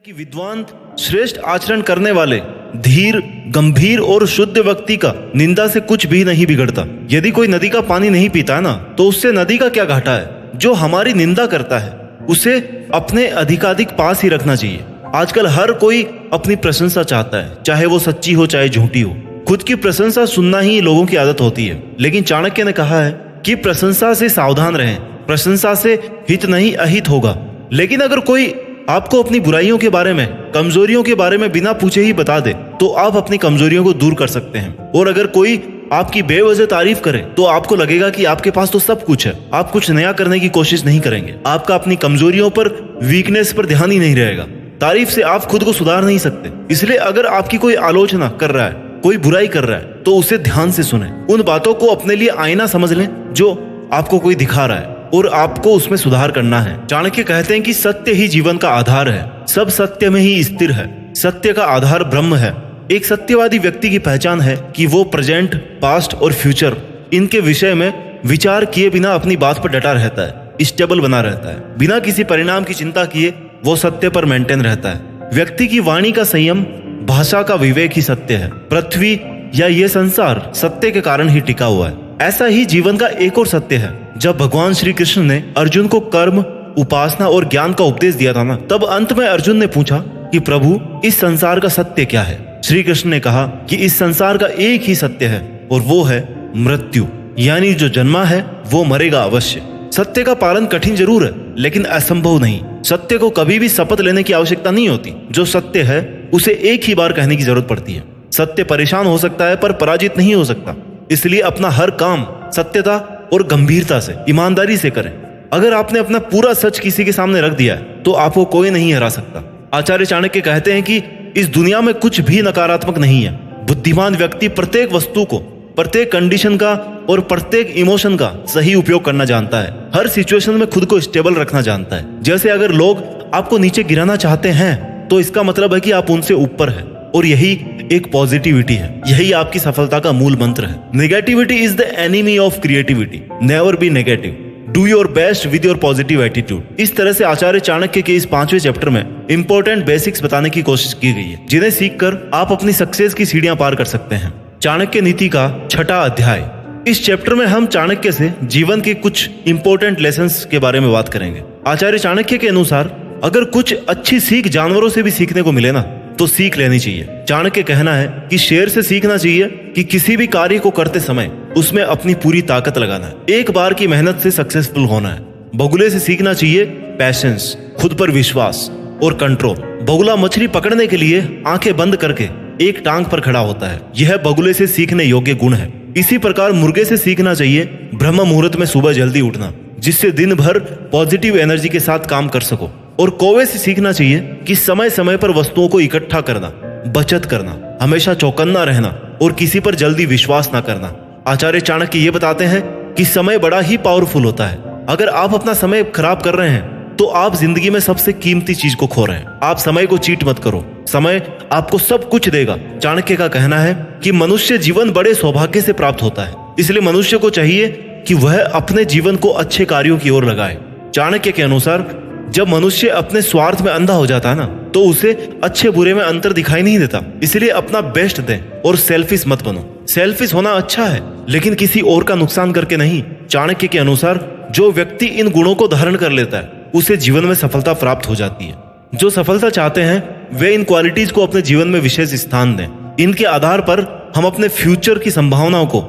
कि विद्वान श्रेष्ठ आचरण करने वाले धीर, गंभीर और शुद्ध व्यक्ति का निंदा से कुछ भी नहीं बिगड़ता। यदि कोई नदी का पानी नहीं पीता ना, तो उससे नदी का क्या घाटा है। जो हमारी निंदा करता है उसे अपने अधिकाधिक पास ही रखना चाहिए। आजकल हर कोई अपनी प्रशंसा चाहता है, चाहे वो सच्ची हो चाहे झूठी हो। खुद की प्रशंसा सुनना ही लोगों की आदत होती है, लेकिन चाणक्य ने कहा है कि प्रशंसा से सावधान रहें। प्रशंसा से हित नहीं अहित होगा। लेकिन अगर कोई आपको अपनी बुराइयों के बारे में, कमजोरियों के बारे में बिना पूछे ही बता दे, तो आप अपनी कमजोरियों को दूर कर सकते हैं। और अगर कोई आपकी बेवजह तारीफ करे तो आपको लगेगा कि आपके पास तो सब कुछ है, आप कुछ नया करने की कोशिश नहीं करेंगे। आपका अपनी कमजोरियों पर, वीकनेस पर ध्यान ही नहीं रहेगा। तारीफ से आप खुद को सुधार नहीं सकते। इसलिए अगर आपकी कोई आलोचना कर रहा है, कोई बुराई कर रहा है, तो उसे ध्यान से सुने। उन बातों को अपने लिए आईना समझ लें जो आपको कोई दिखा रहा है और आपको उसमें सुधार करना है। चाणक्य कहते हैं कि सत्य ही जीवन का आधार है, सब सत्य में ही स्थिर है, सत्य का आधार ब्रह्म है। एक सत्यवादी व्यक्ति की पहचान है कि वो प्रेजेंट, पास्ट और फ्यूचर इनके विषय में विचार किए बिना अपनी बात पर डटा रहता है, स्टेबल बना रहता है। बिना किसी परिणाम की चिंता किए वो सत्य पर मेंटेन रहता है। व्यक्ति की वाणी का संयम, भाषा का विवेक ही सत्य है। पृथ्वी या ये संसार सत्य के कारण ही टिका हुआ है। ऐसा ही जीवन का एक और सत्य है। जब भगवान श्री कृष्ण ने अर्जुन को कर्म, उपासना और ज्ञान का उपदेश दिया था ना, तब अंत में अर्जुन ने पूछा कि प्रभु, इस संसार का सत्य क्या है। श्री कृष्ण ने कहा कि इस संसार का एक ही सत्य है और वो है मृत्यु, यानी जो जन्मा है वो मरेगा अवश्य। सत्य का पालन कठिन जरूर है, लेकिन असंभव नहीं। सत्य को कभी भी शपथ लेने की आवश्यकता नहीं होती। जो सत्य है उसे एक ही बार कहने की जरूरत पड़ती है। सत्य परेशान हो सकता है पर पराजित नहीं हो सकता। इसलिए अपना हर काम सत्यता और गंभीरता से, ईमानदारी से करें। अगर आपने अपना पूरा सच किसी के सामने रख दिया है तो आपको कोई नहीं हरा सकता। आचार्य चाणक्य कहते हैं कि इस दुनिया में कुछ भी नकारात्मक नहीं है। बुद्धिमान व्यक्ति प्रत्येक वस्तु को, प्रत्येक कंडीशन का और प्रत्येक इमोशन का सही उपयोग करना जानता है। हर सिचुएशन में खुद को स्टेबल रखना जानता है। जैसे अगर लोग आपको नीचे गिराना चाहते हैं तो इसका मतलब है कि आप उनसे ऊपर है, और यही एक पॉजिटिविटी है। यही आपकी सफलता का मूल मंत्र है। Negativity is the enemy of creativity. Never be negative, do your best with your positive attitude. इस तरह से आचार्य चाणक्य के इस 5वें चैप्टर में इंपॉर्टेंट बेसिक्स बताने की कोशिश की गई है, जिन्हें सीखकर आप अपनी सक्सेस की सीढ़ियां पार कर सकते हैं। चाणक्य नीति का 6वां अध्याय। इस चैप्टर में हम चाणक्य से जीवन के कुछ इंपॉर्टेंट लेसन्स के बारे में बात करेंगे। आचार्य चाणक्य के अनुसार अगर कुछ अच्छी सीख जानवरों से भी सीखने को मिले ना, तो सीख लेनी चाहिए। चाणक्य कहना है कि शेर से सीखना चाहिए कि किसी भी कार्य को करते समय उसमें अपनी पूरी ताकत लगाना है। एक बार की मेहनत से सक्सेसफुल होना है। बगुले से सीखना चाहिए पैशंस, खुद पर विश्वास और कंट्रोल। बगुला मछली पकड़ने के लिए आंखें बंद करके एक टांग पर खड़ा होता है। यह बगुले से सीखने योग्य गुण है। इसी प्रकार मुर्गे से सीखना चाहिए ब्रह्म मुहूर्त में सुबह जल्दी उठना, जिससे दिन भर पॉजिटिव एनर्जी के साथ काम कर सको। और कौवे से सीखना चाहिए कि समय समय पर वस्तुओं को इकट्ठा करना, बचत करना, हमेशा चौकन्ना रहना और किसी पर जल्दी विश्वास ना करना। आचार्य चाणक्य ये बताते हैं कि समय बड़ा ही पावरफुल होता है। अगर आप अपना समय खराब कर रहे हैं तो आप जिंदगी में सबसे कीमती चीज को खो रहे हैं। आप समय को चीट मत करो, समय आपको सब कुछ देगा। चाणक्य का कहना है कि मनुष्य जीवन बड़े सौभाग्य से प्राप्त होता है, इसलिए मनुष्य को चाहिए कि वह अपने जीवन को अच्छे कार्यों की ओर लगाए। चाणक्य के अनुसार जब मनुष्य अपने स्वार्थ में अंधा हो जाता है ना, तो उसे अच्छे बुरे में अंतर दिखाई नहीं देता। इसलिए अपना बेस्ट दें और सेल्फिश मत बनो। सेल्फिश होना अच्छा है, लेकिन किसी और का नुकसान करके नहीं। चाणक्य के अनुसार जो व्यक्ति इन गुणों को धारण कर लेता है उसे जीवन में सफलता प्राप्त हो जाती है। जो सफलता चाहते हैं वे इन क्वालिटीज को अपने जीवन में विशेष स्थान दें। इनके आधार पर हम अपने फ्यूचर की संभावनाओं को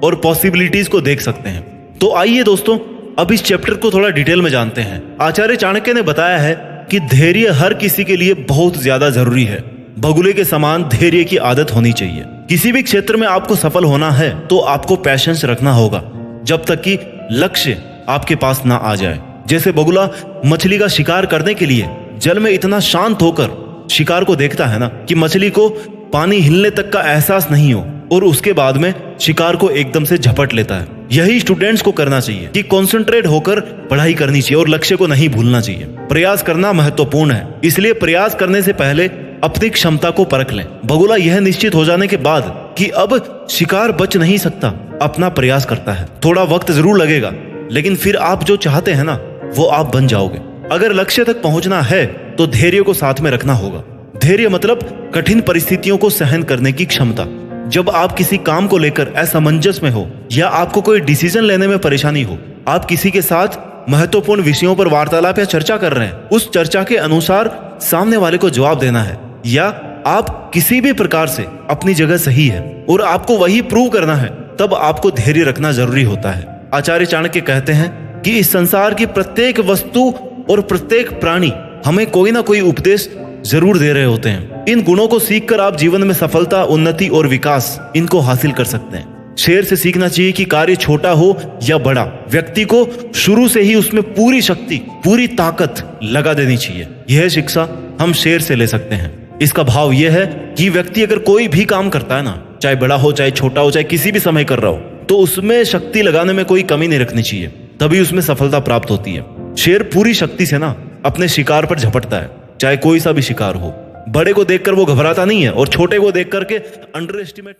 और पॉसिबिलिटीज को देख सकते हैं। तो आइए दोस्तों, अब इस चैप्टर को थोड़ा डिटेल में जानते हैं। आचार्य चाणक्य ने बताया है कि धैर्य हर किसी के लिए बहुत ज्यादा जरूरी है। बगुले के समान धैर्य की आदत होनी चाहिए। किसी भी क्षेत्र में आपको सफल होना है तो आपको पैशंस रखना होगा, जब तक कि लक्ष्य आपके पास ना आ जाए। जैसे बगुला मछली का शिकार करने के लिए जल में इतना शांत होकर शिकार को देखता है ना, कि मछली को पानी हिलने तक का एहसास नहीं हो, और उसके बाद में शिकार को एकदम से झपट लेता है। यही स्टूडेंट्स को करना चाहिए कि कंसंट्रेट होकर पढ़ाई करनी चाहिए और लक्ष्य को नहीं भूलना चाहिए। प्रयास करना महत्वपूर्ण है, इसलिए प्रयास करने से पहले अपनी क्षमता को परख लें। बगुला यह निश्चित हो जाने के बाद कि अब शिकार बच नहीं सकता, अपना प्रयास करता है। थोड़ा वक्त जरूर लगेगा, लेकिन फिर आप जो चाहते हैं ना, वो आप बन जाओगे। अगर लक्ष्य तक पहुंचना है तो धैर्य को साथ में रखना होगा। धैर्य मतलब कठिन परिस्थितियों को सहन करने की क्षमता। जब आप किसी काम को लेकर असमंजस में हो या आपको कोई डिसीजन लेने में परेशानी हो, आप किसी के साथ महत्वपूर्ण विषयों पर वार्तालाप या चर्चा कर रहे हैं, उस चर्चा के अनुसार सामने वाले को जवाब देना है, या आप किसी भी प्रकार से अपनी जगह सही है और आपको वही प्रूव करना है, तब आपको धैर्य रखना जरूरी होता है। आचार्य चाणक्य कहते हैं कि इस संसार की प्रत्येक वस्तु और प्रत्येक प्राणी हमें कोई ना कोई उपदेश जरूर दे रहे होते हैं। इन गुणों को सीखकर आप जीवन में सफलता, उन्नति और विकास इनको हासिल कर सकते हैं। शेर से सीखना चाहिए कि कार्य छोटा हो या बड़ा, व्यक्ति को शुरू से ही उसमें पूरी शक्ति, पूरी ताकत लगा देनी चाहिए। यह शिक्षा हम शेर से ले सकते हैं। इसका भाव यह है कि व्यक्ति अगर कोई भी काम करता है ना, चाहे बड़ा हो, चाहे छोटा हो, चाहे किसी भी समय कर रहा हो, तो उसमें शक्ति लगाने में कोई कमी नहीं रखनी चाहिए, तभी उसमें सफलता प्राप्त होती है। शेर पूरी शक्ति से ना अपने शिकार पर झपटता है, चाहे कोई सा भी शिकार हो। बड़े को देखकर वो घबराता नहीं है और छोटे को देख करके अंडर एस्टिमेट